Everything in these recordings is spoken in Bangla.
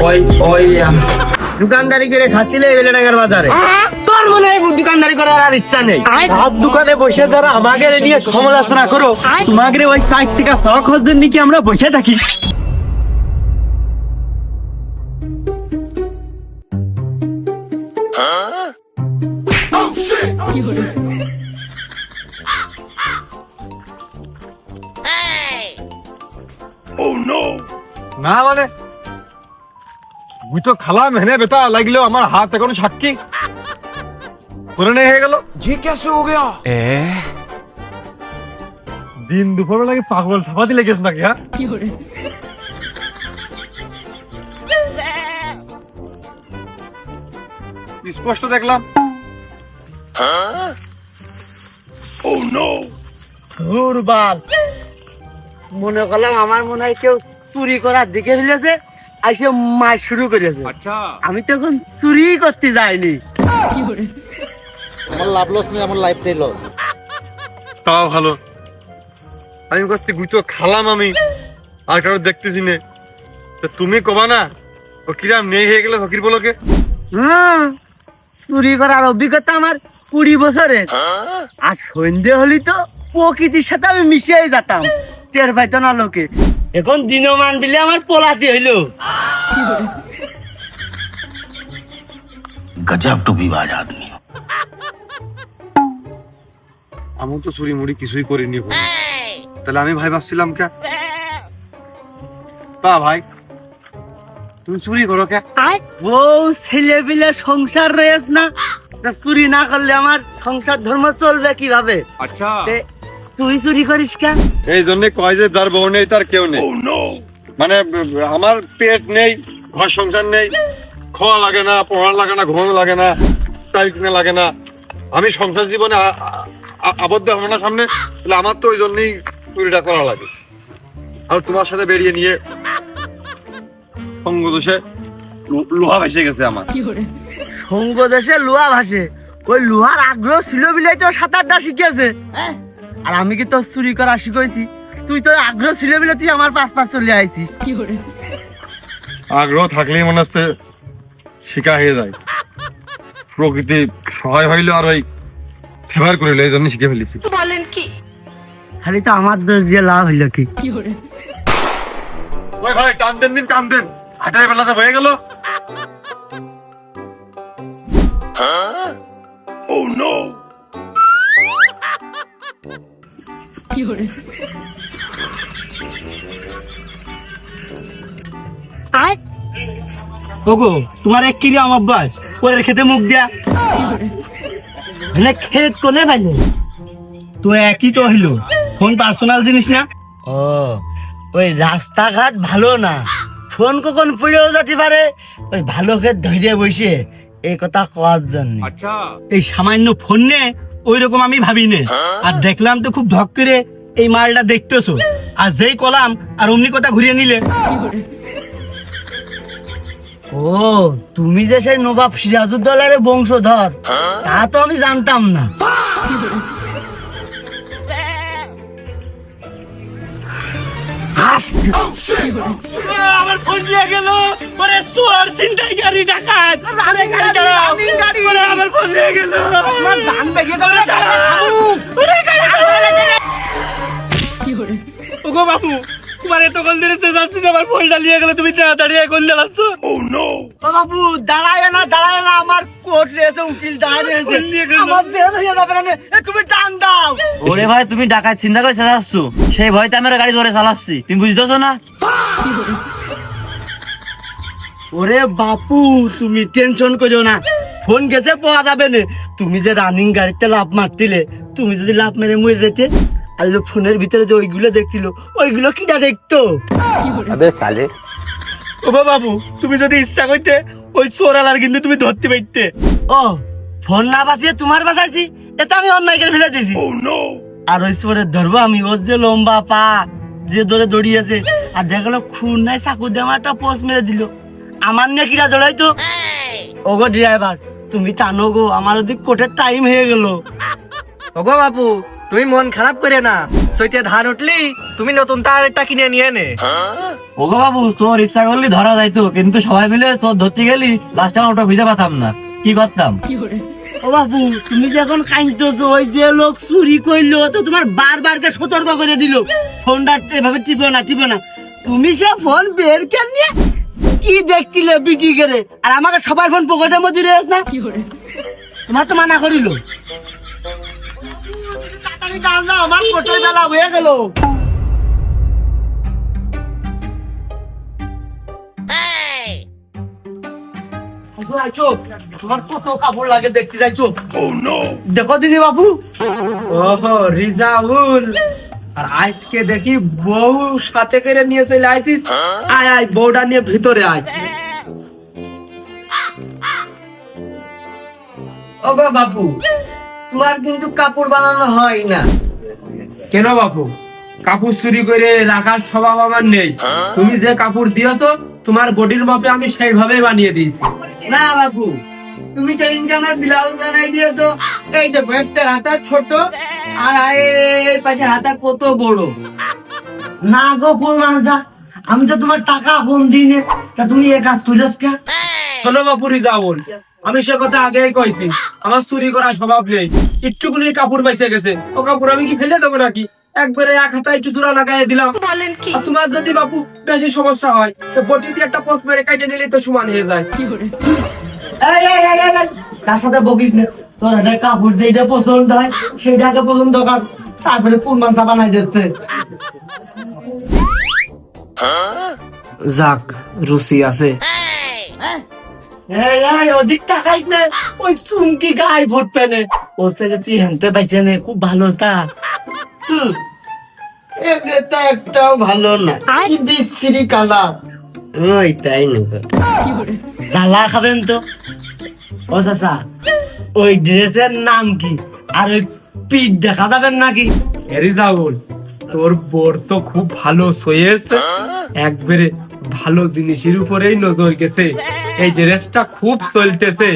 ওই ওই দোকানদারি করে খাচ্ছিলে এই বেলেডাঙ্গার বাজারে, তোর মনে হয় দোকানদারি করার আর ইচ্ছা নেই? হাত দোকানে বসে যারা আমাকে নিয়ে সমালোচনা করো, তোমাকে ওই 60 টাকা শখ হচ্ছে নাকি আমরা বসে থাকি? না মানে তুই তো খালাম হেনে বেটা লাগলেও আমার হাত এখন সাক্ষী করে নেই হয়ে গেল। দিন দুপুর লাগে পাগল ঠাপাতি লেগেছে নাকি? হ্যাঁ স্পষ্ট দেখলাম। দুর্বল মনে করলাম আমার মনে হয় কেউ চুরি করার দিকে ফেলেছে, আইসে মাছ শুরু করেছে। আমি তখন চুরি করতে যাইনি। আমার লাভ লস নেই, আমার লাইফটাই লস। তাও ভালো, আমি করছি গুই তো খালাম আমি আর কারো দেখতেছি নে, তো তুমি কবা না ও কিরাম নেই হয়ে গেলে ফকির বলোকে? চুরি করার অভিজ্ঞতা আমার 20 বছরের। আর সন্ধে হলি তো প্রকৃতির সাথে আমি মিশিয়ে যেতাম, টের পাইতো না লোকে। এখন দিনমান দিলে আমার পোলাতি হইলো। गजब टू विवाद आदमी। আমি তো চুরি মুড়ি কিছুই করিনি, তাহলে আমি ভাই ভাবছিলাম কে তা ভাই তুমি চুরি করো কে? বউ ছেলে পিলে সংসার রয়েছে না, তা চুরি না করলে আমার সংসার ধর্ম চলবে কিভাবে? আচ্ছা তুই চুরি করিস কেন? এই জন্য কয় যে যার বউ নেই তার কেউ নেই। মানে আমার পেট নেই, ঘর সংসার নেই, খাওয়া লাগে না, পড়া লাগে না, ঘুমানো লাগে না, টাইট কিনা লাগে না, আমি সংসার জীবনে আবদ্ধ হবো না সামনে, তাহলে আমার তো ওই জন্যই চুরিটা করা লাগে। আর তোমার সাথে বেরিয়ে নিয়ে সঙ্গ দোষে লোহা ভেসে গেছে আমার। সঙ্গ দেশে লোহা ভাসে, ওই লোহার আগ্রহ ছিল বিলাই তো সাঁতারটা শিখেছে। আর আমি কি তোর চুরি করা শিখাইছি? তুই তো আগ্রহ ছিল বিলে তুই আমার পাশ চলে আইছিস। আগ্রহ থাকলেই মনে হচ্ছে শিকার হয়ে যায়, প্রকৃতি সহায় হইলো আর ওই ফেভার করিল, এই জন্য শিখে ফেলেছি। বলেন কি? খালি তো আমার দোষ দিয়ে লাভ হইলো কি? ওই ভাই টান দেন দিন, টান দেন, হাঁটার বেলাতে হয়ে গেল। ওগো তোমার এক কিরি আমার অভ্যাস পরের খেতে মুখ দিয়া মানে খেত কোনে পাইলে তো একই তো হইলো, ফোন পার্সোনাল জিনিস না। ও ওই রাস্তাঘাট ভালো না, ফোন কখন পড়েও যেতে পারে, ওই ভালো খেত ধরে বসে এই কথা কওয়ার জন্য। এই সামান্য ফোন নে ওই রকম আমি ভাবি নে, আর দেখলাম তো খুব ধক করে এই মালটা দেখতেছো, আর যেই কলাম আর অমনি কথা ঘুরিয়ে নিলে। ও তুমি যে সেই নবাব সিরাজউদ্দৌলার বংশধর, তা তো আমি জানতাম না। আমার ফোন নিয়ে গেল, ওরে চোর ছিনতাইকারী ডাকাত, আরে গাড়ি দাঁড়াও, ওরে আমার ফোন নিয়ে গেল, আমার জান বেগে যাবে। ওরে গাড়ি দাঁড়াও। ওগো বাবু তোমার এত কল ধরে যাচ্ছি, আমার ফোনটা নিয়ে গেলে তুমি দাঁড়িয়ে কোন দিলাচ্ছ? ও বাবু দাঁড়ায় না, আমার কোর্ট রয়েছে, উকিল দাঁড়িয়ে রয়েছে, আমার জেল হয়ে যাবে না, তুমি টান দাও। ওরে ভাই তুমি ডাকাত চিন্তা করে চালাচ্ছ, সেই ভয়তে আমি গাড়ি ধরে চালাচ্ছি, তুমি বুঝতেছো না? ওরে বাপু তুমি টেনশন করো না, ফোন গেছে পাওয়া যাবে না। তুমি যে রানিং গাড়িতে লাফ মারছিলে, তুমি যদি লাফ মেরে মরে যেতে, আর যে ফোনের ভিতরে যে ওইগুলো দেখছিল, ওইগুলো কিটা দেখতো? अबे साले। ওগো বাবু তুমি যদি ইচ্ছা করতে ওই চোরালার কিন্তু তুমি ধরতে পারতে। ও ফোন না বাঁচিয়ে তোমার বাঁচাইছি, এটা আমি অন্যায় করে ফেলে দিয়েছি। আর ওই চোরে ধরবো আমি, ওর যে লম্বা পা, যে ধরে দড়িয়েছে, আর দেখলো খুন নাই চাকু দিয়ে আমার একটা পোস্ট মেরে দিল, আমার নিয়ে কিরা জড়াইতো। ওগো ড্রাইভার তুমি টানো গো, আমার ওদিক কোর্টের টাইম হয়ে গেল। ওগো বাপু তুমি মন খারাপ করে না, সইতে ধার উঠলি তুমি নতুন তার একটা কিনে নিয়ে নে। ওগো বাবু, তোর ইচ্ছা করলে ধরা যাইতো, কিন্তু সবাই মিলে তোর ধরতে গেলি লাস্টে আমার ওটা খুঁজে পাতাম না, কি করতাম? ও বাবু, তুমি যে এখন কাইন্তেছো, ওই যে লোক চুরি করলো তো তোমার বারবারকে সতর্ক করে দিল ফোনটা এভাবে টিপো না। তুমি সে ফোন বের কেন নিয়ে কি দেখছিলে বিটি করে, আর আমাকে সবার ফোন পকেটের মধ্যে রয়েছ না, তোমার তো মানা করিল। আমার ফটোর বেলা হয়ে গেল। তোমার কত কাপড় লাগে দেখতে যাইছো? দেখো দিদি বাবু। ওহো রিজাউল, আর আজকে দেখি বউ সাথে করে নিয়ে চলে আইসিস। আয় আয়, বউটা নিয়ে ভিতরে আয়। ওগো বাবু, তোমার কিন্তু কাপড় বানানো হয় না। কেন বাপু, কাপড় চুরি করে রাখার স্বভাব আমার নেই। তুমি যে কাপড় দিয়েছো তোমার বডির মাপে আমি সেইভাবেই বানিয়ে দিয়েছি। না বাবু, তুমি সেদিনকে আমার ব্লাউজ বানাই দিয়েছো, এই যে ভেস্টের হাতা ছোট আর এই পাশে হাতা কত বড়। না গো পুরমানসা, আমি তো তোমার টাকা কম দিই, তা তুমি এ কাজ করিস কে? শোনো বাপু রিজাউল, আমি সে কথা আগেই কইছি, আমার চুরি করার স্বভাব নেই। একটুকুনি কাপড় বাইসে গেছে, ও কাপড় আমি কি ফেলে দেবো নাকি? একবারে এক হাতায় একটু চূড়া লাগাই দিলাম। আর তোমার যদি বাপু বেশি সমস্যা হয়, তো বটি দিয়ে একটা পোস্ট মেরে কাটে নিলে তো সমান হয়ে যায়। এই, তার সাথে বকিস না। তোর একটা কাপড় যেটা পছন্দ হয় সেটাকে পছন্দ কর, তারপরে পুরমানসা বানাই দিচ্ছে। যাক, রুচি আছে। এই অধিক টাকাই না, ওই চুমকি গায়ে ভোট পেনে ও থেকে তুই হেনতে পাইছে না, খুব ভালো তা। এটা একটাও ভালো না, কি বিশ্রী কালার। ওই তাই নেবে, জ্বালা খাবেন তো। ও চাচা, ওই ড্রেসের নাম কি, আর ওই পিঠ দেখা যাবেন নাকি? রিজাউল, তোর বোর তো খুব ভালো সয়েছে, একবারে ভালো জিনিসের উপরেই নজর গেছে। এই ড্রেসটা খুব চলতেছে।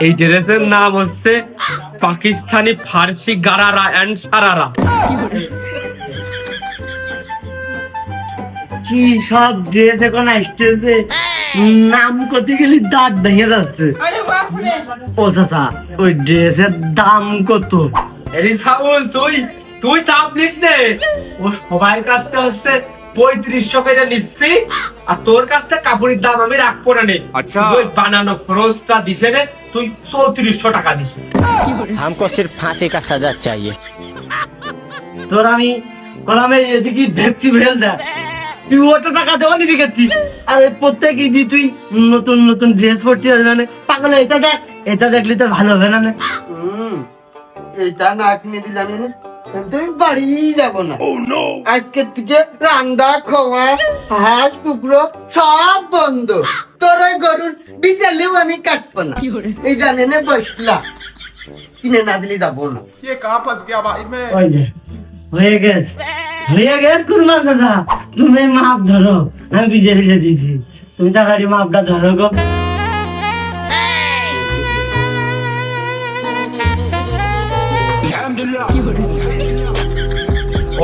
এই ড্রেসের নাম হচ্ছে পাকিস্তানি ফার্সি গারারা এন্ড সারারা। কি সব ড্রেস এখন আসতেছে, নাম করতে গেলে দাঁত ভেঙে যাচ্ছে। ও চাচা, ওই ড্রেসের দাম কত? রিজাউল, তুই চাপ নিস নে, ও সবাই কাছতে হচ্ছে 3500 করে নিচ্ছি, আর তোর কাছ থেকে কাপড়ের দাম আমি রাখবো না। তুই বানানো খরচটা দিছে রে, তুই 3400 টাকা দিস। हमको सिर्फ फांसी का सजा चाहिए। তোর আমি কলামে এদিকে ভেবছি ভেল দেয়, তুই ওটা টাকা দেওয়া নিবি গেছি। আরে প্রত্যেক ঈদই তুই নতুন নতুন ড্রেস পরতে হবে, মানে পাগল। এটা দেখ, এটা দেখলি তো ভালো হবে না। এটা না কিনে দিলাম তুই বাড়ি যাবো না। আজকের থেকে রান্না খাওয়া হাঁস কুকুরো সব বন্ধ। তোর ওই গরুর বিচালেও আমি কাটবো না। এই জানে বসলাম, কিনে না দিলে যাবো না। ওই যে হয়ে গেছে কুরমান চাচা, তুমি মাপ ধরো, আমি ভিজে দিয়েছি, তুমি তাড়াতাড়ি মাপটা ধরো গো।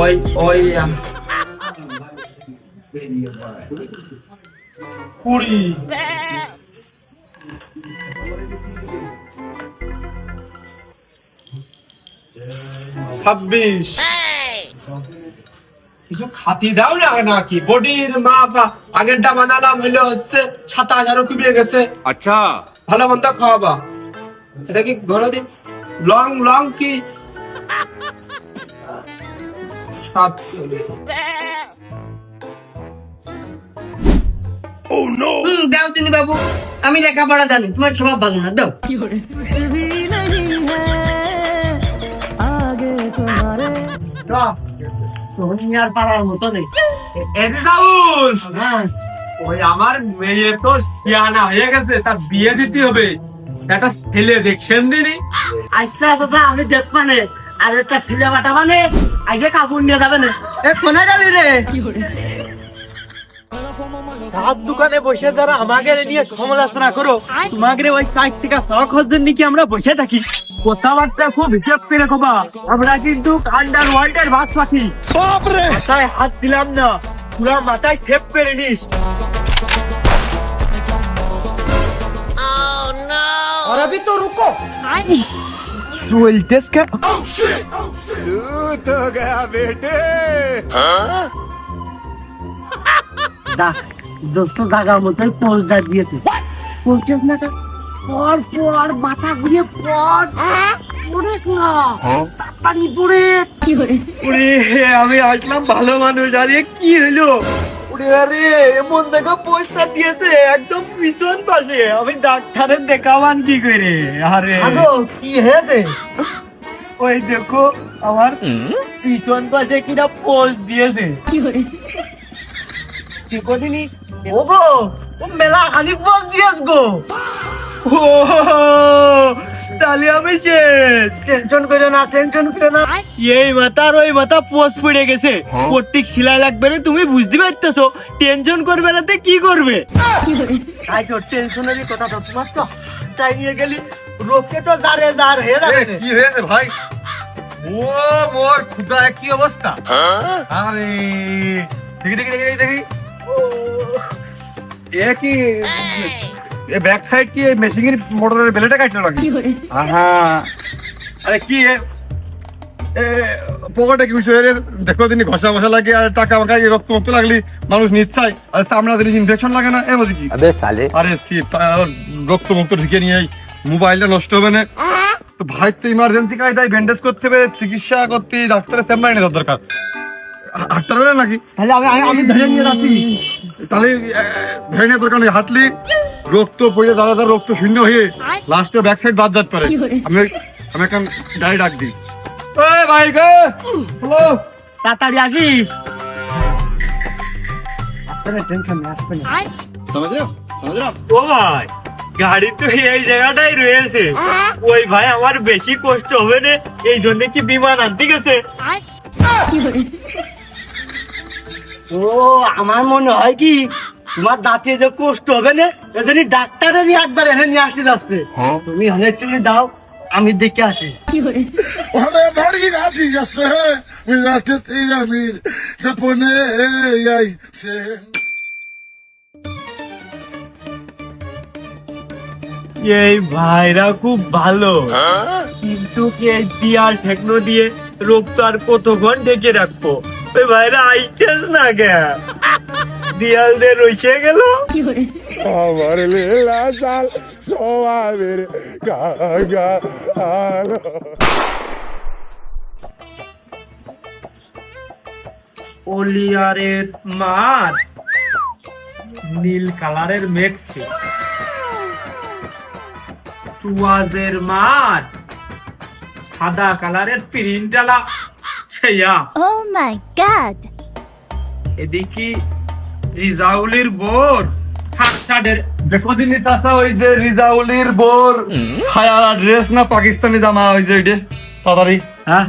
ওই 20 26 কিছু খাতি দাও না নাকি? বডির মাপ আগেরটা বানালাম হইলে হচ্ছে 27,000 কমে গেছে। আচ্ছা, ভালো মন্দ খাওয়াবা। এটা কি ঘরে দিন লং কি 7? দাও তিনি বাবু, আমি লেখাপড়া জানি, তোমার স্বভাব ভালো না, দাও। আর পারার মতো নেই। ওই আমার মেয়ে তো সিয়ানা হয়ে গেছে, তার বিয়ে দিতে হবে। একটা ছেলে দেখছেন দিনি? আচ্ছা চাচা, আমি দেখবা নে, আর একটা ছেলে পাঠাবা নে, আইসে কাপড় নিয়ে যাবে না। এ কোনে যাবি রে? সাত দোকানে বসে যারা আমাকে নিয়ে সমালোচনা করো, তোমাকে ওই 60 টাকা শখ হচ্ছে নাকি আমরা বসে থাকি? কথাবার্তা খুব হিসাব করে কবা, আমরা কিন্তু আন্ডার ওয়ার্ল্ডের বাস পাখি। মাথায় হাত দিলাম না, পুরা মাথায় সেভ করে নিস। और अभी तो रुको। দোস্ত জাগার মতোই পোস্টার দিয়েছে। পোস্টার না পর পর মাথা ঘুরিয়ে পর পড়ে না তাড়াতাড়ি পড়ে ওরে আমি আসলাম ভালো মানুষ, আরে কি হলো? ওরে আরে এমন দেখা পোস্টার দিয়েছে একদম পিছন পাশে, আমি ডাক্তারের দেখাবান কি করে? আরে আগো কি হয়েছে? ওই দেখো আমার পিছন পাশে কিনা পোস্ট দিয়েছে। কি করিনি? ওগো ও মেলা খালি পোস্ট দিয়েছ গো। ও তাহলে আমি শেষ। টেনশন করে না, টেনশন করে না। এই মাথার ওই মাথা পোস্ট পড়ে গেছে, প্রত্যেক শিলাই লাগবে না, তুমি বুঝতে পারতেছো? টেনশন করবে না তো কি করবে? তাই তো টেনশনেরই কথা, তো তোমার তো তাই নিয়ে গেলি রোগকে তো জারে জার হে এ, রাখে। কি হয়েছে ভাই? ও মোর খুদা কি অবস্থা? আরে দেখি দেখি দেখি দেখি এ কি এ ব্যাক সাইড কি মেশিনের মোটরের বেলেটা কাটলো নাকি? আহা আরে কি পকেটে কি হয়েছে রে? দেখো দিনই ঘষা মশা লাগে আর টাকা মাকা রক্ত মক্ত লাগলি মানুষ নিশ্চয় আর চামড়া জিনিস ইনফেকশন লাগে না? এ বুঝি কি अबे साले আরে রক্ত মুক্ত ঢুকে নিয়ে মোবাইলটা নষ্ট হবে না তো ভাই, তো ইমার্জেন্সি কায়দায় ব্যান্ডেজ করতে হবে, চিকিৎসা করতে ডাক্তারের চেম্বারে নিয়ে যাওয়ার দরকার। হাঁটতে পারবে নাকি? তাহলে আমি ধরে নিয়ে যাচ্ছি। তাহলে ধরে নিয়ে দরকার নেই, হাঁটলি রক্ত পড়ে দাদা দাদা রক্ত শূন্য হয়ে লাস্টে ব্যাক সাইড বাদ যেতে পারে। আমি আমি এখন গাড়ি ডাক দিই। ভাই গো হ্যালো, তাড়াতাড়ি আসিস। আসবে টেনশন নেই, আসবে না। ও ভাই গাড়ি তো এই জায়গাটাই রয়েছে। ওই ভাই আমার বেশি কষ্ট হবে না, এই জন্য কি বিমান আনতে গেছে? ও আমার মনে হয় কি তোমার দাঁতে যে কষ্ট হবে না, এজন্য ডাক্তারেরই একবার এনে নিয়ে আসতে যাচ্ছে। তুমি অনেক তুমি দাও, আমি দেখে আসি। Olha, Maria, diga-se, mira-te, tira-me, japonês, aí, এই ভাইরা খুব ভালো, কিন্তু এই দিয়াল ঠেকনো দিয়ে রোগ তো আর কতক্ষণ ঢেকে রাখবো? ওই ভাইরা আইতেস না কে? দিয়াল দিয়ে রইসে গেল। Amor, lila, sal, suave, gaga, alo. ওলিয়ারের মার নীল কালারের মেক্সি, টুয়াজের মার সাদা কালারের প্রিন্টালা সেইয়া। Oh my god! এদিকে রিজাউলির বোর ফারসাডের দেখো দিনই চাষা ওই যে রিজাউলির বোর ছায়া ড্রেস না পাকিস্তানি জামা, ওই যে ওইটা তাড়াতাড়ি। হ্যাঁ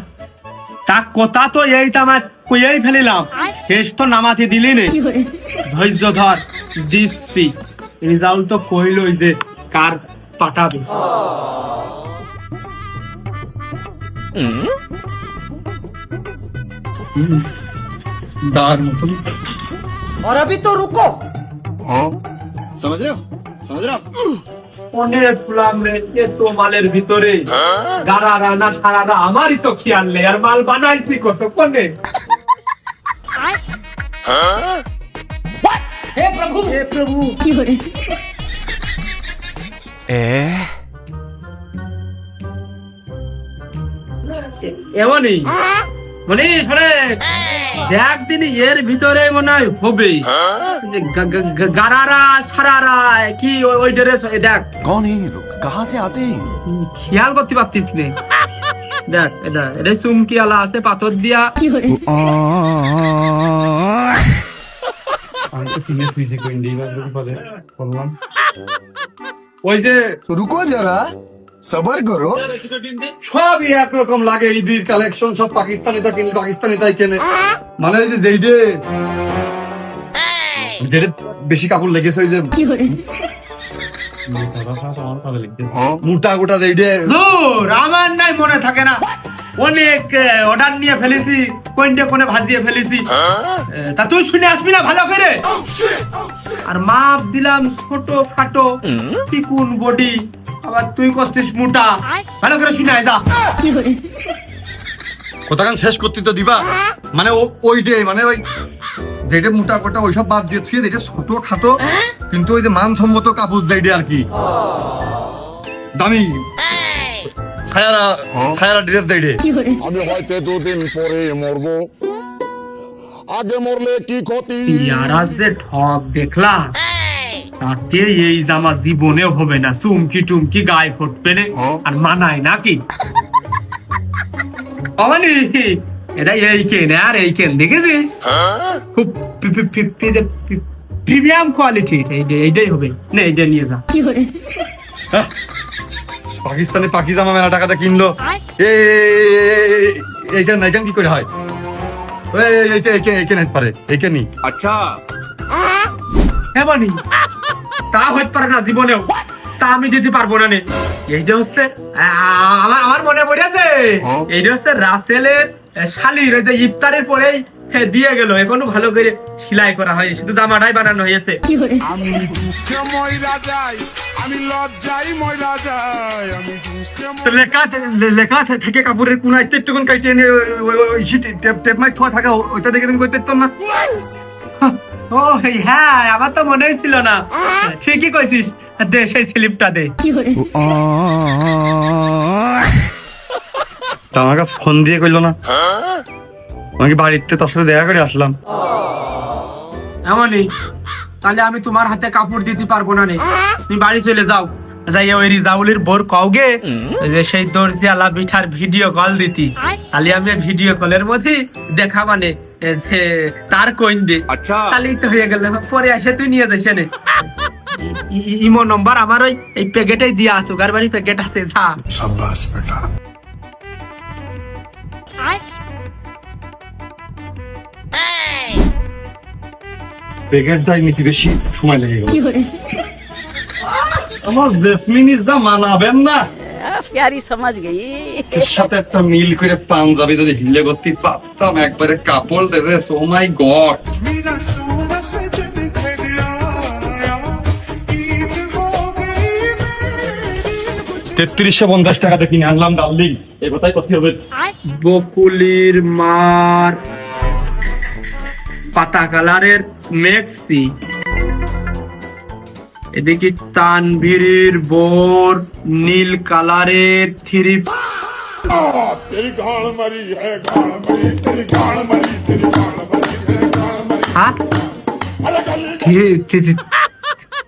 তা কথা তো এই তামার কইয়াই ফেলিলাম, শেষ তো নামাতে দিলি নে। ধৈর্য ধর, দিচ্ছি। রিজাউল তো কইলই যে কার পাঠাবে। দার মতন অনেক ফুলাম রে, এ তো মালের ভিতরে গাড়া রানা সারারা আমারই তো খেয়াল নেই, আর মাল বানাইছি কত কোনে। হে প্রভু, হে প্রভু। এমনই মানে শোনে দেখ দিন এর ভিতরে মনে হয় হবে গারারা সারারা কি ওই ড্রেস দেখ। कौन है ये लोग? कहाँ से आते हैं? খেয়াল করতে পারতিস নে। দেখ এটা এটা চুমকি আলা আছে পাথর দিয়া। আমি তো সিরিয়াস হইছি কই দিবার পরে বললাম ওই যে रुको जरा, सबर करो। সবই একরকম লাগে, ঈদের কালেকশন সব পাকিস্তানি তা কিনে পাকিস্তানি তাই কেনে। মানে ওই যে যেটা বেশি কাপড় লেগেছে ওই যে মোটা গোটা যেইডে ধুর, আমার নাই মনে থাকে না, অনেক অর্ডার নিয়ে ফেলেছি, কোনটা কোনে ভাজিয়ে ফেলেছি। তা তুই শুনে আসবি না ভালো করে? আর মাপ দিলাম ছোট খাটো চিকুন বডি, আবার তুই করছিস মোটা। ভালো করে শুনে আয় যা। কোথাকান শেষ করতে তো দিবা, মানে ওইটে মানে ওই যেটা মোটা গোটা ওইসব বাদ দিয়ে থুয়ে যেটা ছোট খাটো কিন্তু ওই যে মানসম্মত কাপড় যেটা আর কি দামি ছায়ারা ড্রেস যেটা আমি হয়তো 2 দিন পরে মরবো, আগে মরলে কি ক্ষতি? ইয়ারা যে ঠক দেখলা, তাতে এই জামা জীবনে হবে না, চুমকি টুমকি গায়ে ফুটবে না, আর মানায় নাকি? অমানি এটা এই কেন আর এই কেন দেখেছিস, খুব প্রিমিয়াম কোয়ালিটির, এইটাই হবে না, এইটা নিয়ে যা। পাকিস্তানি পাকিজামা মেলা টাকাতে কিনলো, এইখান এইখান কি করে হয়? এইখানে পারে এইখানি হ্যাঁ বানি, তা হইতে পারে না জীবনেও, তা আমি দিতে পারবো না নে। এইটা হচ্ছে আমার মনে পড়েছে, এইটা হচ্ছে রাসেলের শালির ওই যে ইফতারের পরেই দিয়ে গেল, এখনো ভালো করে সেলাই করা হয়, শুধু জামাটাই বানানো হয়েছে। আমি দুঃখে ময়রা যাই, আমি লজ্জায় ময়রা যাই, আমি দুঃখে লেখা থেকে কাপড়ের কোন একটুকুন কাইটে এনে টেপ মাইক থোয়া থাকা ওইটা দেখে তুমি করতে না। ও হ্যাঁ, আমার তো মনেই ছিল না, ঠিকই কইছিস, দে সেই স্লিপটা দে। তা আমার কাছে ফোন দিয়ে কইলো না, আমাকে বাড়িতে তার সাথে দেখা করে আসলাম। এমনই, তাহলে আমি তোমার হাতে কাপড় দিতে পারবো না নে, তুমি বাড়ি চলে যাও, যাইয়া ওই রিজাউলের বোর কওগে যে সেই দর্জি আলা পিঠার ভিডিও কল দিতি, তাহলে আমি ভিডিও কলের মধ্যে দেখা মানে যে তার কইন দে, তাহলেই তো হয়ে গেল। পরে এসে তুই নিয়ে যাস নে, ইমো নম্বর আমার ওই এই প্যাকেটেই দিয়া আছে, সুগার বাড়ি প্যাকেট আছে, যা। शाबाश बेटा। প্যাকেটটাই নিতে বেশি সময় লেগে গেল। আমার জেসমিনের যা মানাবেন না, प्यारी समझ गई। এর সাথে একটা মিল করে পাঞ্জাবি যদি হিলে করতে পারতাম, একবারে কাপড় দেবে। ও মাই গড, 3350 টাকাতে কিনে আনলাম ডার্লিং, এই কথাই করতে হবে। বকুলির মার পাতা কালারের মেক্সি, এদিকে তানভীরের বোর নীল কালারের থ্রি। तेरी गाल मरी है, गाल मरी, तेरी गाल मरी, तेरी गाल मरी, तेरी गाल मरी। হ্যাঁ,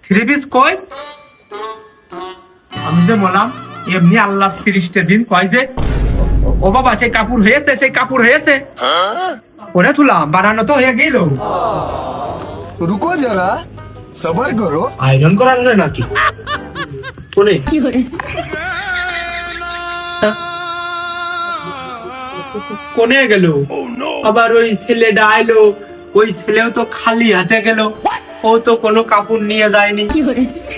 থ্রি পিস কই? আমি যে বললাম এমনি আল্লাহ 30টা দিন কয় যে, ও বাবা সেই কাপড় হয়েছে, সেই কাপড় হয়েছে, ওরে তুলাম বানানো তো হয়ে গেল, रुको जरा, सबर करो। আয়রন করার যায় নাকি? কোনে কোনে গেল? আবার ওই ছেলেটা আইলো, ওই ছেলেও তো খালি হাতে গেল, ও তো কোনো কাপড় নিয়ে যায়নি,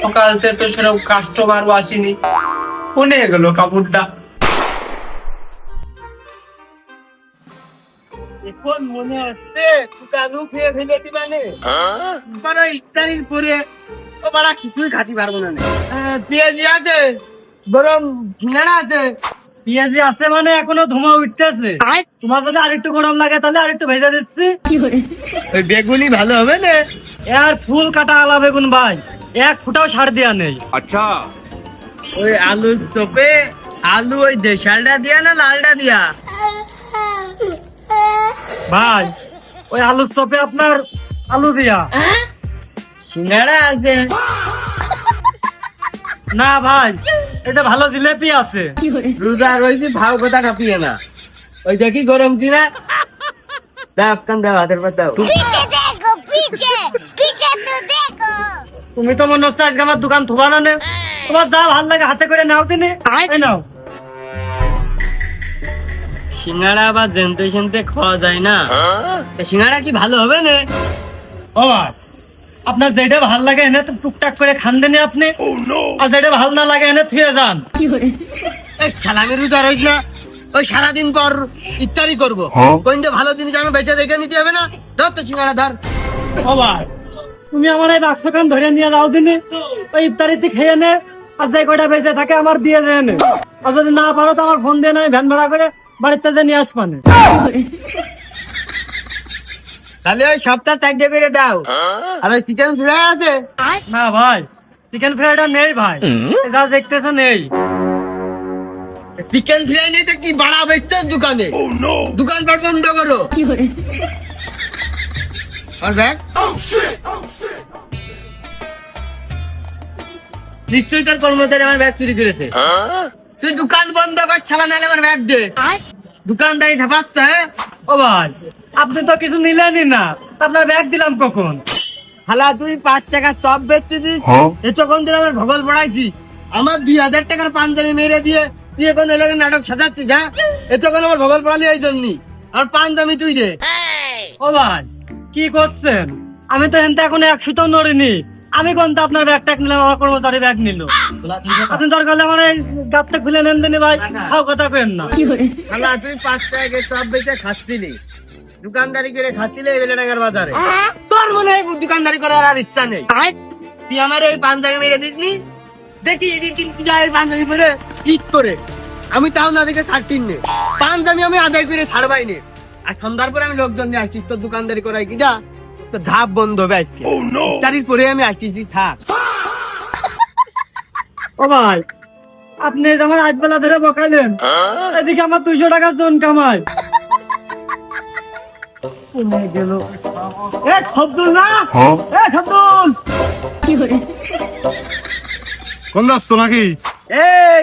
সকালতে তো সেরকম কাস্টমারও আসেনি, কোনে গেল কাপড়টা? এখন মনে হচ্ছে দোকানও খেয়ে ফেলেছি, মানে বড় ইফতারির পরে ও বড় কিছুই খাতি পারবো না। পেঁয়াজি আছে, গরম ঝিঙাড়া আছে। পেঁয়াজি আছে মানে এখনো ধোঁয়া উঠতেছে, তোমার যদি আরেকটু গরম লাগে তাহলে আরেকটু ভেজে দিচ্ছি। ওই বেগুনি ভালো হবে না, আর ফুল কাটা আলা বেগুন ভাই, এক ফুটাও সার দেয়া নেই। আচ্ছা, ওই আলুর চপে আলু ওই দেশালটা দিয়া না লালটা দিয়া? ভাই ওই আলুর চপে আপনার আলু দিয়া। সিঙ্গাড়া আছে না ভাই, এটা ভালো জিলেপি আছে। রোজা রয়েছে, ভাও কথা ঠাপিয়ে না, ওই দেখি গরম কিনা দাও, কান দাও, হাতের পর দাও। पीछे देखो, पीछे पीछे तो देखो। তুমি তো মনে হচ্ছে আজকে আমার দোকান থোবা না নে, তোমার যা ভাল লাগে হাতে করে নাও দিনে, এই নাও। সিঙ্গাড়া বা জেনতে সেনতে খাওয়া যায় না, সিঙ্গাড়া কি ভালো হবে না? ও ভাই আপনার যেটা ভাল লাগে এনে তো টুকটাক করে খান দেনি আপনি, আর যেটা ভাল না লাগে এনে থুয়ে যান। সালামি রোজা রইস না, ওই সারাদিন পর ইফতারি করবো, কোনটা ভালো জিনিস আমি বেঁচে দেখে নিতে হবে না। ধর তো সিঙ্গারা ধর। ও ভাই, তুমি আমার এই বাক্স খান ধরে নিয়ে যাও দিনে, ওই ইফতারিতে খেয়ে নে, আর যে কয়টা বেঁচে থাকে আমার দিয়ে দেয় নে। আর যদি না পারো তো আমার ফোন দিয়ে আমি ভ্যান ভাড়া করে বাড়িতে যে নিয়ে আসবানে। তাহলে ওই সপ্তাহ 4 করে দাও। আর ওই চিকেন ফ্রাই আছে? না ভাই, চিকেন ফ্রাইটা নেই ভাই, যা দেখতেছো নেই। চিকেন ফ্রাই নেই তো কি বাড়া বেচতে দোকানে? দোকান পাট বন্ধ করো। আর ব্যাগ নিশ্চয়ই তোর কর্মচারী আমার ব্যাগ চুরি করেছে। তুই দোকান বন্ধ কর, ছালা নাহলে আমার ব্যাগ দে। দোকানদারি ঠাপাচ্ছ? হ্যাঁ ও ভাই, আপনি তো কিছু নিলেনই না, আপনার ব্যাগ দিলাম কখন? শালা তুই 5 টাকা সব বেচতে দিস, এতক্ষণ ধরে আমার ভগল পড়াইছি। আমার 2000 টাকার পাঞ্জাবি মেরে দিয়ে তুই এখন এলাকায় নাটক সাজাচ্ছিস? হ্যাঁ, এতক্ষণ আমার ভগল পড়ালি এই জন্যই। আর পাঞ্জাবি তুই দে। ও ভাই, কি করছেন? আমি তো হেনতে এখন 1 সুতো নড়িনি। আমি কোনটা আপনার ব্যাগ ট্যাগ নিলাম, আমার কর্মচারী ব্যাগ নিল। আপনি দরকার হলে আমার এই গাতটা খুলে নেন দেনি ভাই, খাও কথা পেন না। শালা তুই 5 টাকা সব বেচে খাচ্ছিলি, দোকানদারি করে খাচ্ছিলি এই বেলেডাঙ্গার বাজারে। তোর মনে হয় দোকানদারি করার আর ইচ্ছা নেই। তুই আমার এই পাঞ্জাবি মেরে দিসনি, দেখি এদিন কিন্তু যাই পাঞ্জাবি পরে ঈদ করে, আমি তাও না দেখে ছাড়টিন নে। পাঞ্জাবি আমি আদায় করে ছাড়বাই নে। আর সন্ধ্যার পরে আমি লোকজন নিয়ে আসছিস, তোর দোকানদারি করাই কিটা তো ঝাপ বন্ধ হবে আজকে। ইফতারির পরে আমি আসতেছি, থাক। ও ভাই, আপনি আমার আজ বেলা ধরে বকাইলেন, এদিকে আমার 200 টাকা জন কামাই। এ শব্দুল না, এ শব্দুল, কোন যাচ্ছ নাকি? এই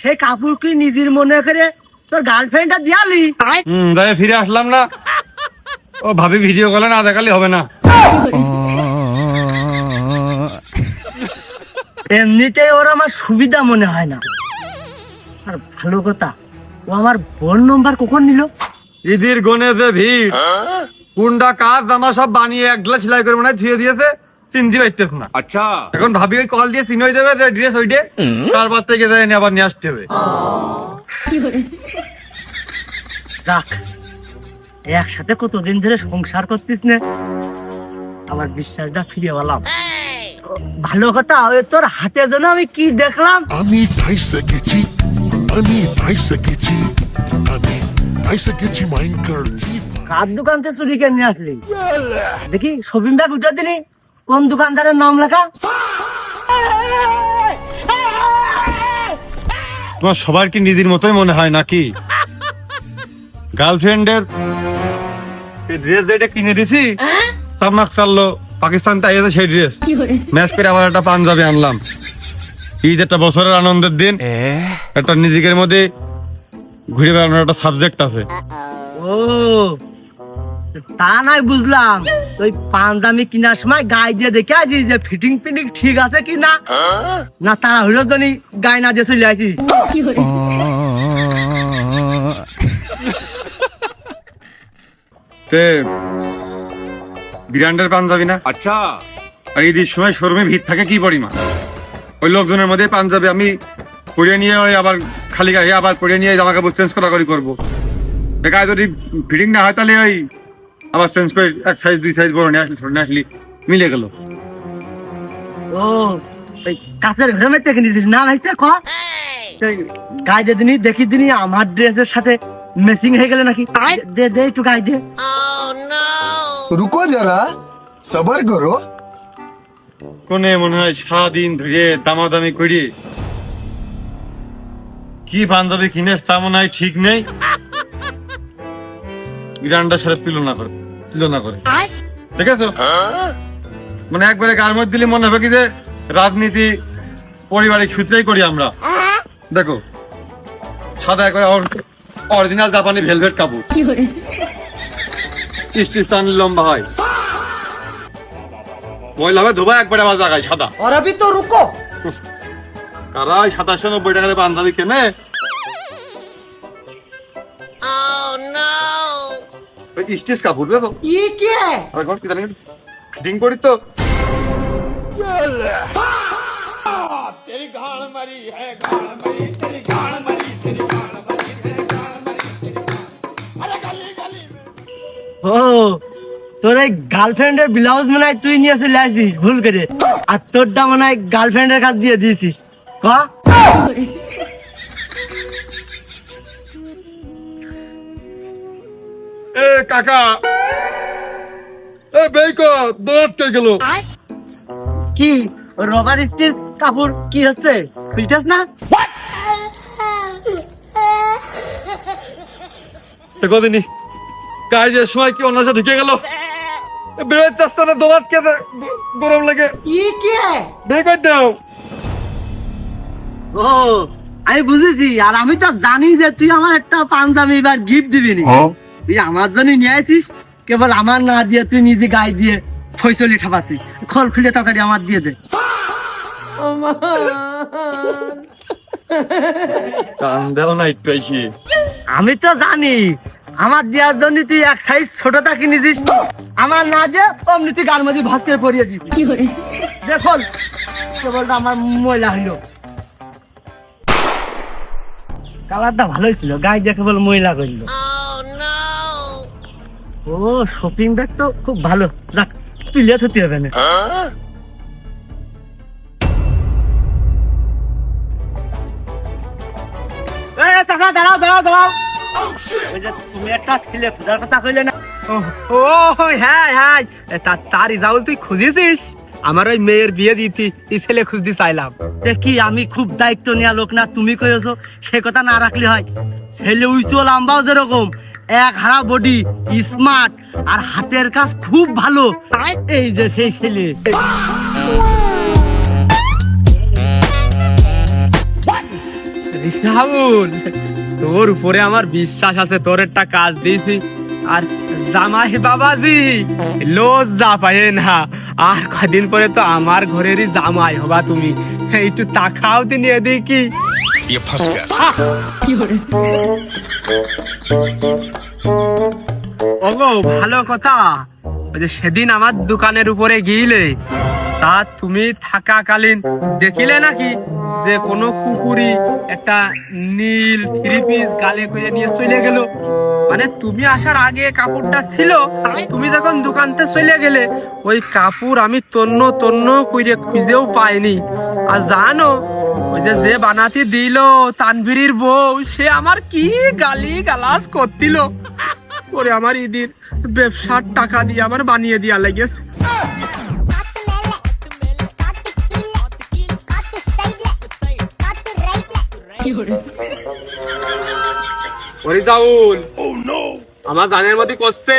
সেই কাপড় কি নিজের মনে করে তোর গার্লফ্রেন্ডটা দিয়ালি? যাই ফিরে আসলাম না। ও ভাবি ভিডিও কলে না দেখালে হবে না। এমনিতেই ওর আমার সুবিধা মনে হয় না। আর ভালো কথা, ও আমার ফোন নম্বর কখন নিল? ঈদের গনে যে ভিড়, কোনটা কাজ জামা সব বানিয়ে এক গ্লাস সেলাই করে মনে হয় ধুয়ে দিয়েছে, চিনতে পারতেছ না। আচ্ছা, এখন ভাবি ওই কল দিয়ে চিনই দেবে যে ড্রেস ওইটে, তারপর থেকে যাই আবার নিয়ে আসতে হবে। যাক, একসাথে কতদিন ধরে সংসার করতিস না, আমার বিশ্বাসটা ফিরে পেলাম। ভালো কথা, ওই তোর হাতে যেন আমি কি দেখলাম। আমি ঠাইসে গেছি, আমি ঠাইসে গেছি, আমি ঠাইসে গেছি মাইনকার জীব। কার দোকান থেকে চুরি করে নিয়ে আসলি? দেখি শপিং ব্যাগ উঠে দিনি, কোন দোকানদারের নাম লেখা? তোমার সবার কি নিজের মতোই মনে হয় নাকি? গার্লফ্রেন্ডের ড্রেস যেটা কিনে দিছি, চামড়া চাললো পাকিস্তান তাই আছে সেই ড্রেস ম্যাচ করে আবার একটা পাঞ্জাবি আনলাম। ঈদ একটা বছরের আনন্দের দিন, একটা নিজেদের মধ্যে ঘুরে বেড়ানোর একটা সাবজেক্ট আছে। ও তা নাই বুঝলাম, ওই পাঞ্জাবি কেনার সময় গায়ে দিয়ে দেখে আসিস যে ফিটিং ফিটিং ঠিক আছে কি না, না তারা হইল জনি গায়ে না দিয়ে চলে আসিস। তে ব্র্যান্ডের পাঞ্জাবি না? আচ্ছা। আর ঈদের সময় শোরুমে ভিড় থাকে কি পরিমাণ, ওই লোকজনের মধ্যে পাঞ্জাবি আমি পরিয়ে নিয়ে ওই আবার খালি গায়ে আবার পরিয়ে নিয়ে জামা কাপড় চেঞ্জ করি করবো। গায়ে যদি ফিটিং না হয় তাহলে ওই আবার চেঞ্জ করে 1 সাইজ 2 সাইজ বড় নিয়ে আসলি ছোট নিয়ে আসলি মিলে গেল। ও ওই কাছের ঘরে থেকে নিয়েছিস না ভাইতে ক গায়ে দিয়ে দিনি, দেখি দিনি আমার ড্রেসের সাথে ম্যাচিং হয়ে গেল নাকি। দে দে একটু গায়ে দে। রুকো যারা, সবার করো। কোনে মনে হয় সারাদিন ধরে দামাদামি করি কি পাঞ্জাবি কিনেস তা মনে হয় ঠিক নেই, ব্র্যান্ডের সাথে তুলনা করে দেখেছো? মানে একবারে গার মধ্যে দিলে মনে হবে কি যে রাজনীতি পারিবারিক সূত্রেই করি আমরা। দেখো সাদা একবারে অরিজিনাল জাপানি ভেলভেট কাপড়, স্টিচ লম্বা হয়, ময়লা হবে ধোবা একবারে আবার জায়গায় সাদা। और अभी तो रुको। কারা 2790 টাকার পাঞ্জাবি কেনে? স্টিচ কাপড় বুঝলো? ये क्या है? ফিটিং করি তো तेरी गाड़ मरी है गाड़ मरी तेरी गाड़ मरी तेरी गाड़ मरी तेरी गाड़ मरी तेरी गाड़ अरे गली गली ও তোর এই গার্লফ্রেন্ডের ব্লাউজ মনে হয় তুই নিয়ে চলে আসিস ভুল করে, আর তোরটা মনে হয় গার্লফ্রেন্ডের কাছে দিয়ে দিয়েছিস। ক এ কাকা, এ বেইকো দৌড়তে গেল। কি রবার স্টিচ কাপড় কি হচ্ছে ফিটাস না? কদিনই কাজের সময় কি অন্য সাথে ঢুকে গেল, বেরোতে আসতে না দৌড়াটকে গরম লাগে। বের করে দাও। ও আমি বুঝেছি, আর আমি তো জানি যে তুই আমার একটা পাঞ্জাবি এবার গিফট দিবি নি, তুই আমার জন্য নিয়ে আসিস, কেবল আমার না দিয়ে তুই নিজে গায়ে দিয়ে ফয়সলি ঠাপাচ্ছিস। খোল খুলে তাড়াতাড়ি আমার দিয়ে দে। কান্দেও না একটু এসে। আমি তো জানি আমার দেওয়ার জন্য তুই এক সাইজ ছোটটা কিনেছিস, আমার না দিয়ে অমনি তুই গার মধ্যে ভাস করে পরিয়ে দিস। দেখল কেবলটা আমার ময়লা হইলো, কালারটা ভালোই ছিল, গায়ে দিয়ে কেবল ময়লা করলো। ও শপিং ব্যাগ তো খুব ভালো, যাক তুই লেট হতে হবে না। দাঁড়াও দাঁড়াও দাঁড়াও, ওই যে তুমি একটা ছেলে খোঁজার কথা কইলে না? ও হ্যাঁ হ্যাঁ, তারি জাউল তুই খুঁজেছিস? আমার ওই মেয়ের বিয়ে দিতি এই ছেলে খুঁজতে চাইলাম। দেখি আমি খুব দায়িত্ব নেওয়া লোক না, তুমি কয়েছো সে কথা না রাখলে হয়। ছেলে উঁচু লম্বাও যেরকম, এক হারা বডি, স্মার্ট, আর হাতের কাজ খুব ভালো, এই যে সেই ছেলে। রিসাউল, তোর উপরে আমার বিশ্বাস আছে, তোর একটা কাজ দিয়েছি। আর জামাই বাবাজি লজ্জা পায় না, আর কদিন পরে তো আমার ঘরেরই জামাই হবা তুমি। একটু তাকাও তিনি এদিকে। ওগো ভালো কথা, ওই যে সেদিন আমার দোকানের উপরে গিলে, তা তুমি থাকাকালীন দেখিলে নাকি যে কোনো কুকুরি একটা নীল থ্রি পিস গালে করে নিয়ে চলে গেল? মানে তুমি আসার আগে কাপড়টা ছিল, তুমি যখন দোকানতে চলে গেলে ওই কাপড় আমি তন্ন তন্ন করে খুঁজেও পাইনি। আর জানো ওই যে বানাতে দিল তানভীরের বউ, সে আমার কি গালি গালাজ করছিল। ওরে আমার ঈদের ব্যবসার টাকা দিয়ে আমার বানিয়ে দিয়া লেগেছে। ওরে জাউল, আমার জানের মধ্যে করছে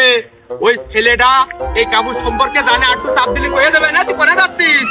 ওই ছেলেটা এই কাপড় সম্পর্কে জানে, আর একটু চাপ দিলে হয়ে যাবে না? তুই করে যাচ্ছিস?